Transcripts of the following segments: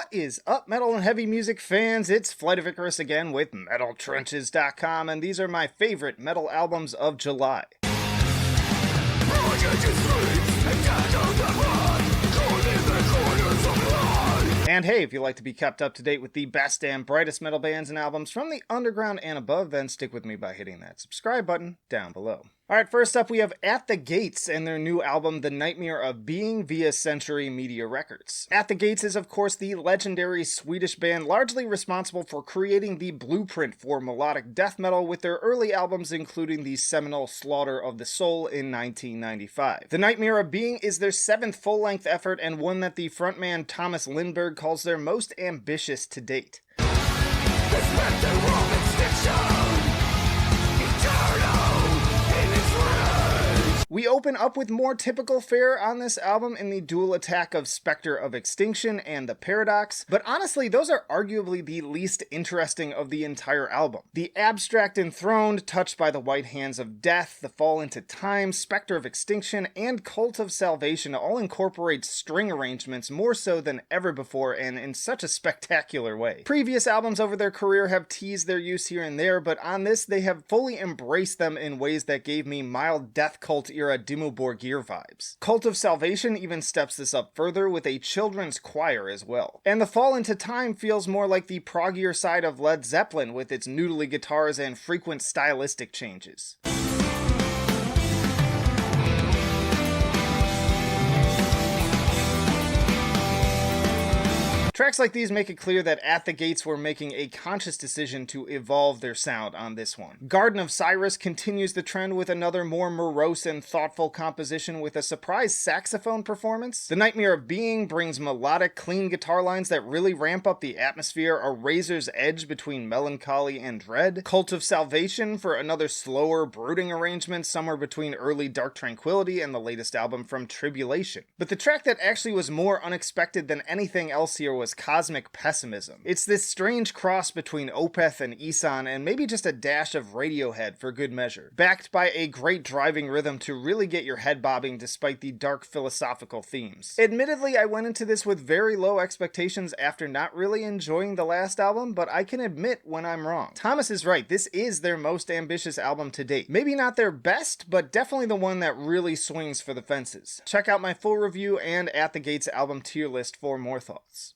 What is up, metal and heavy music fans? It's Flight of Icarus again with MetalTrenches.com, and these are my favorite metal albums of July. And hey, if you like to be kept up to date with the best and brightest metal bands and albums from the underground and above, then stick with me by hitting that subscribe button down below. Alright, first up we have At the Gates and their new album, The Nightmare of Being, via Century Media Records. At the Gates is of course the legendary Swedish band largely responsible for creating the blueprint for melodic death metal, with their early albums including the seminal Slaughter of the Soul in 1995. The Nightmare of Being is their 7th full-length effort, and one that the frontman Thomas Lindberg calls their most ambitious to date. We open up with more typical fare on this album in the dual attack of Spectre of Extinction and The Paradox, but honestly those are arguably the least interesting of the entire album. The Abstract Enthroned, Touched by the White Hands of Death, The Fall into Time, Spectre of Extinction, and Cult of Salvation all incorporate string arrangements more so than ever before, and in such a spectacular way. Previous albums over their career have teased their use here and there, but on this they have fully embraced them in ways that gave me mild death cult era Dimmu Borgir vibes. Cult of Salvation even steps this up further with a children's choir as well. And The Fall into Time feels more like the proggier side of Led Zeppelin, with its noodly guitars and frequent stylistic changes. Tracks like these make it clear that At the Gates were making a conscious decision to evolve their sound on this one. Garden of Cyrus continues the trend with another more morose and thoughtful composition with a surprise saxophone performance. The Nightmare of Being brings melodic, clean guitar lines that really ramp up the atmosphere, a razor's edge between melancholy and dread. Cult of Salvation for another slower, brooding arrangement somewhere between early Dark Tranquillity and the latest album from Tribulation. But the track that actually was more unexpected than anything else here was Cosmic Pessimism. It's this strange cross between Opeth and Isan, and maybe just a dash of Radiohead for good measure, backed by a great driving rhythm to really get your head bobbing despite the dark philosophical themes. Admittedly, I went into this with very low expectations after not really enjoying the last album, but I can admit when I'm wrong. Thomas is right, this is their most ambitious album to date. Maybe not their best, but definitely the one that really swings for the fences. Check out my full review and At the Gates album tier list for more thoughts.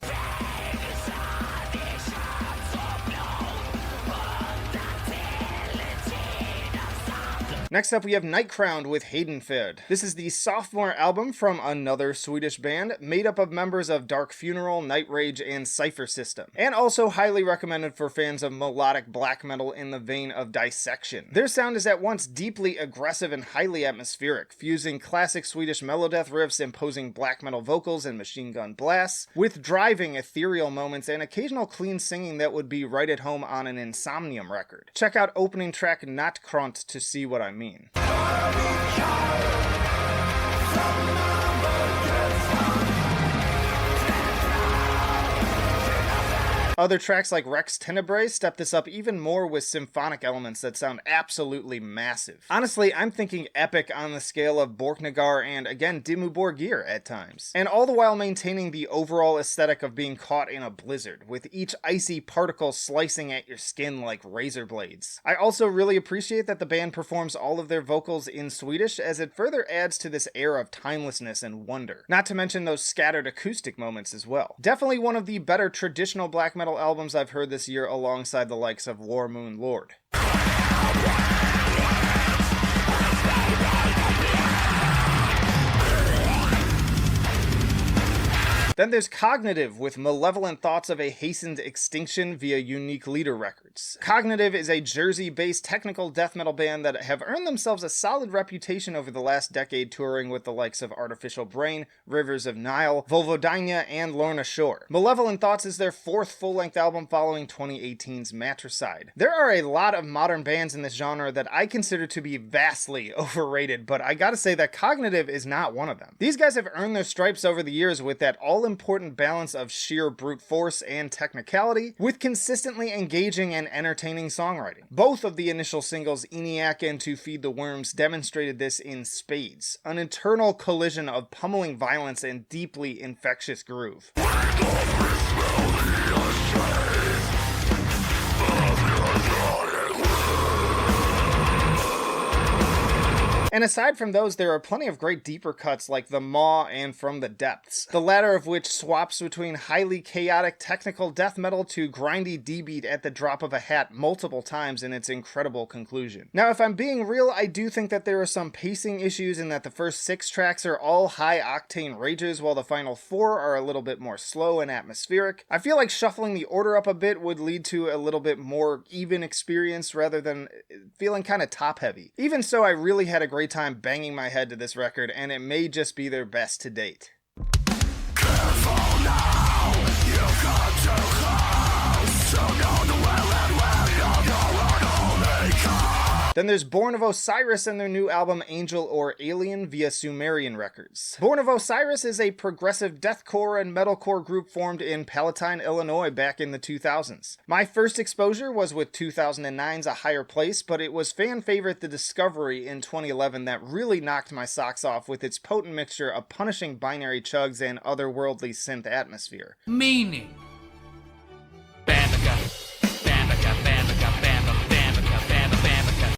Next up we have Nightcrowned with Hadanfard. This is the sophomore album from another Swedish band, made up of members of Dark Funeral, Night Rage, and Cypher System, and also highly recommended for fans of melodic black metal in the vein of Dissection. Their sound is at once deeply aggressive and highly atmospheric, fusing classic Swedish melodeath riffs, imposing black metal vocals and machine gun blasts, with driving ethereal moments and occasional clean singing that would be right at home on an Insomnium record. Check out opening track Nattkront to see what I mean. Other tracks like Rex Tenebrae step this up even more with symphonic elements that sound absolutely massive. Honestly, I'm thinking epic on the scale of Borknagar and, again, Dimmu Borgir at times. And all the while maintaining the overall aesthetic of being caught in a blizzard, with each icy particle slicing at your skin like razor blades. I also really appreciate that the band performs all of their vocals in Swedish, as it further adds to this air of timelessness and wonder. Not to mention those scattered acoustic moments as well. Definitely one of the better traditional black metal albums I've heard this year, alongside the likes of War Moon Lord. Then there's Cognitive with Malevolent Thoughts of a Hastened Extinction via Unique Leader Records. Cognitive is a Jersey-based technical death metal band that have earned themselves a solid reputation over the last decade, touring with the likes of Artificial Brain, Rivers of Nile, Volvodynia, and Lorna Shore. Malevolent Thoughts is their 4th full-length album following 2018's Matricide. There are a lot of modern bands in this genre that I consider to be vastly overrated, but I gotta say that Cognitive is not one of them. These guys have earned their stripes over the years with that all-important balance of sheer brute force and technicality, with consistently engaging and entertaining songwriting. Both of the initial singles, ENIAC and To Feed the Worms, demonstrated this in spades. An eternal collision of pummeling violence and deeply infectious groove. And aside from those, there are plenty of great deeper cuts like The Maw and From the Depths, the latter of which swaps between highly chaotic technical death metal to grindy D-beat at the drop of a hat multiple times in its incredible conclusion. Now, if I'm being real, I do think that there are some pacing issues in that the first 6 tracks are all high-octane rages while the final 4 are a little bit more slow and atmospheric. I feel like shuffling the order up a bit would lead to a little bit more even experience rather than feeling kind of top-heavy. Even so, I really had a great time banging my head to this record, and it may just be their best to date. Careful now, you got too close, so know the well and well of your only cause. Then there's Born of Osiris and their new album Angel or Alien via Sumerian Records. Born of Osiris is a progressive deathcore and metalcore group formed in Palatine, Illinois back in the 2000s. My first exposure was with 2009's A Higher Place, but it was fan favorite The Discovery in 2011 that really knocked my socks off with its potent mixture of punishing binary chugs and otherworldly synth atmosphere. Meaning.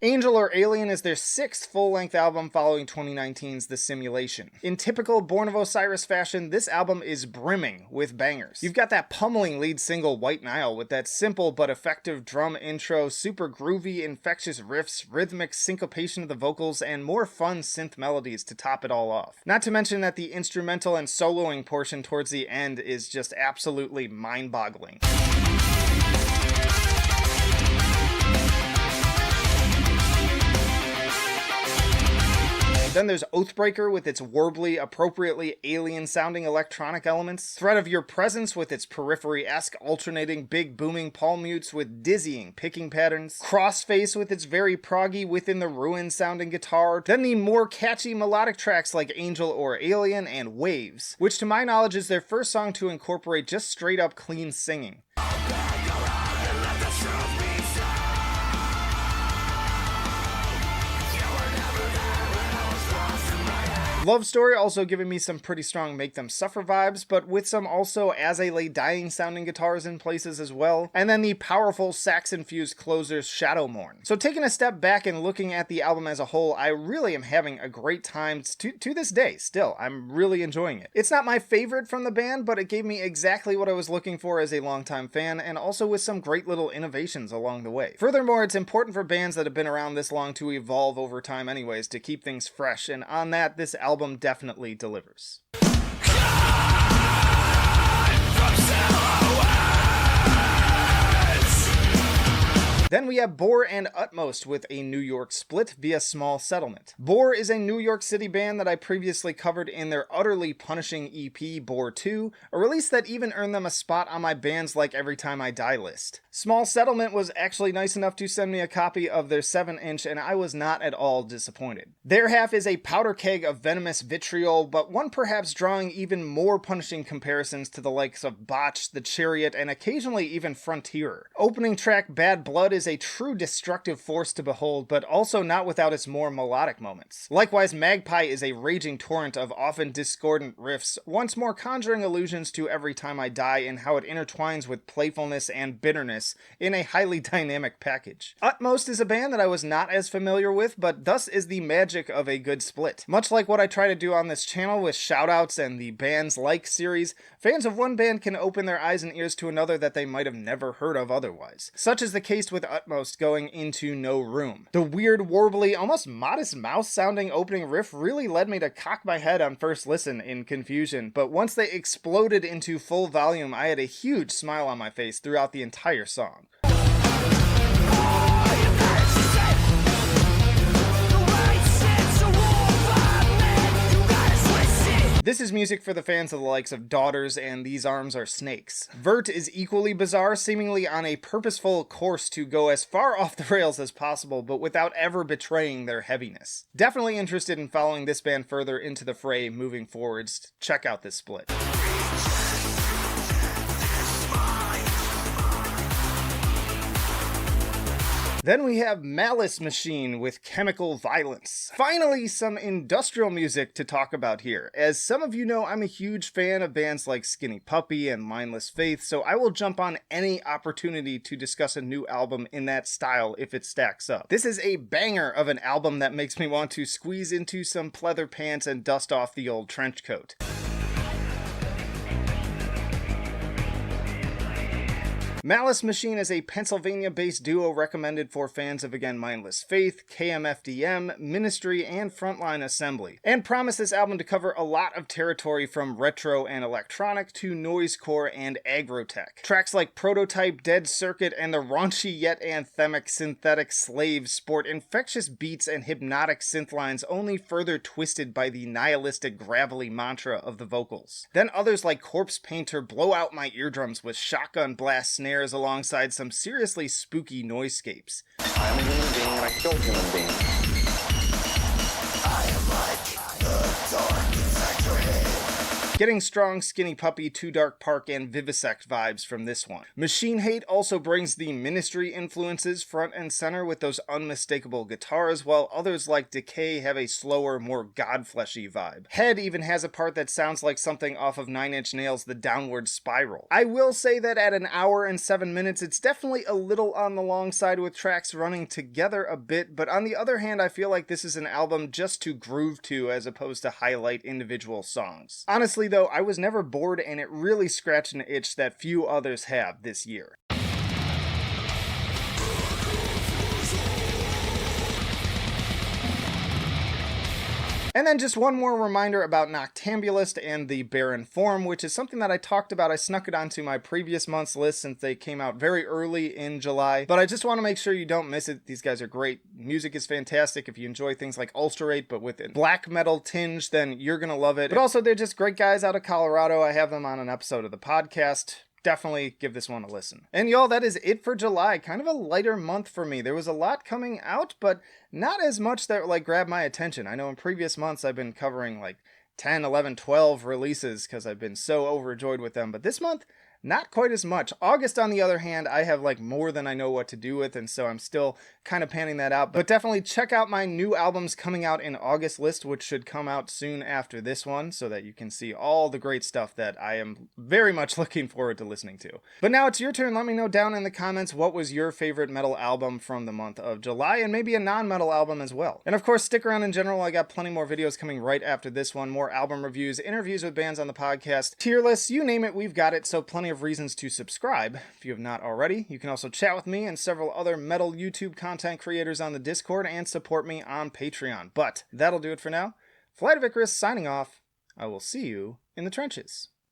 Angel or Alien is their 6th full-length album following 2019's The Simulation. In typical Born of Osiris fashion, this album is brimming with bangers. You've got that pummeling lead single White Nile with that simple but effective drum intro, super groovy, infectious riffs, rhythmic syncopation of the vocals, and more fun synth melodies to top it all off. Not to mention that the instrumental and soloing portion towards the end is just absolutely mind-boggling. Then there's Oathbreaker with its warbly, appropriately alien-sounding electronic elements, Threat of Your Presence with its periphery-esque alternating big booming palm mutes with dizzying picking patterns, Crossface with its very proggy Within the Ruin-sounding guitar, then the more catchy melodic tracks like Angel or Alien and Waves, which to my knowledge is their first song to incorporate just straight-up clean singing. Love Story also giving me some pretty strong Make Them Suffer vibes, but with some also As I Lay Dying sounding guitars in places as well, and then the powerful sax-infused closers Shadowmourn. So taking a step back and looking at the album as a whole, I really am having a great time to this day still. I'm really enjoying it. It's not my favorite from the band, but it gave me exactly what I was looking for as a longtime fan, and also with some great little innovations along the way. Furthermore, it's important for bands that have been around this long to evolve over time anyways, to keep things fresh, and on that, this album definitely delivers. Then we have Bore and Utmost with a New York split via Small Settlement. Bore is a New York City band that I previously covered in their utterly punishing EP, Bore 2, a release that even earned them a spot on my Bands Like Every Time I Die list. Small Settlement was actually nice enough to send me a copy of their 7-inch, and I was not at all disappointed. Their half is a powder keg of venomous vitriol, but one perhaps drawing even more punishing comparisons to the likes of Botch, The Chariot, and occasionally even Frontierer. Opening track Bad Blood is a true destructive force to behold, but also not without its more melodic moments. Likewise, Magpie is a raging torrent of often discordant riffs, once more conjuring allusions to Every Time I Die and how it intertwines with playfulness and bitterness in a highly dynamic package. Utmost is a band that I was not as familiar with, but thus is the magic of a good split. Much like what I try to do on this channel with shoutouts and the Bands Like series, fans of one band can open their eyes and ears to another that they might have never heard of otherwise. Such is the case with Utmost going into No Room. The weird, warbly, almost Modest Mouse sounding opening riff really led me to cock my head on first listen in confusion, but once they exploded into full volume, I had a huge smile on my face throughout the entire song. This is music for the fans of the likes of Daughters and These Arms Are Snakes. Vert is equally bizarre, seemingly on a purposeful course to go as far off the rails as possible, but without ever betraying their heaviness. Definitely interested in following this band further into the fray moving forwards. Check out this split. Then we have Malice Machine with Chemical Violence. Finally, some industrial music to talk about here. As some of you know, I'm a huge fan of bands like Skinny Puppy and Mindless Faith, so I will jump on any opportunity to discuss a new album in that style if it stacks up. This is a banger of an album that makes me want to squeeze into some pleather pants and dust off the old trench coat. Malice Machine is a Pennsylvania-based duo recommended for fans of, again, Mindless Faith, KMFDM, Ministry, and Frontline Assembly, and promise this album to cover a lot of territory from retro and electronic to noisecore and agrotech. Tracks like Prototype, Dead Circuit, and the raunchy yet anthemic Synthetic Slave sport infectious beats and hypnotic synth lines only further twisted by the nihilistic gravelly mantra of the vocals. Then others like Corpse Painter blow out my eardrums with shotgun blast snares alongside some seriously spooky noisescapes. I am a human being and I kill human beings. I am like the dark inside your head. Getting strong Skinny Puppy, Too Dark Park, and Vivisect vibes from this one. Machine Hate also brings the Ministry influences front and center with those unmistakable guitars, while others like Decay have a slower, more godfleshy vibe. Head even has a part that sounds like something off of Nine Inch Nails' The Downward Spiral. I will say that at an hour and 7 minutes, it's definitely a little on the long side with tracks running together a bit, but on the other hand, I feel like this is an album just to groove to as opposed to highlight individual songs. Honestly though, I was never bored and it really scratched an itch that few others have this year. And then just one more reminder about Noctambulist and the Barren form, which is something that I talked about. I snuck it onto my previous month's list since they came out very early in July. But I just want to make sure you don't miss it. These guys are great. Music is fantastic. If you enjoy things like Ulcerate, but with a black metal tinge, then you're going to love it. But also, they're just great guys out of Colorado. I have them on an episode of the podcast. Definitely give this one a listen. And y'all, that is it for July. Kind of a lighter month for me. There was a lot coming out, but not as much that grabbed my attention. I know in previous months I've been covering 10, 11, 12 releases because I've been so overjoyed with them. But this month, not quite as much. August, on the other hand, I have more than I know what to do with, and so I'm still kind of panning that out. But definitely check out my new albums coming out in August list, which should come out soon after this one, so that you can see all the great stuff that I am very much looking forward to listening to. But now it's your turn. Let me know down in the comments what was your favorite metal album from the month of July, and maybe a non-metal album as well. And of course, stick around in general. I got plenty more videos coming right after this one. More album reviews, interviews with bands on the podcast, tier lists, you name it, we've got it. So plenty of reasons to subscribe if you have not already. You can also chat with me and several other metal YouTube content creators on the Discord and support me on Patreon. But that'll do it for now. Flight of Icarus signing off. I will see you in the trenches.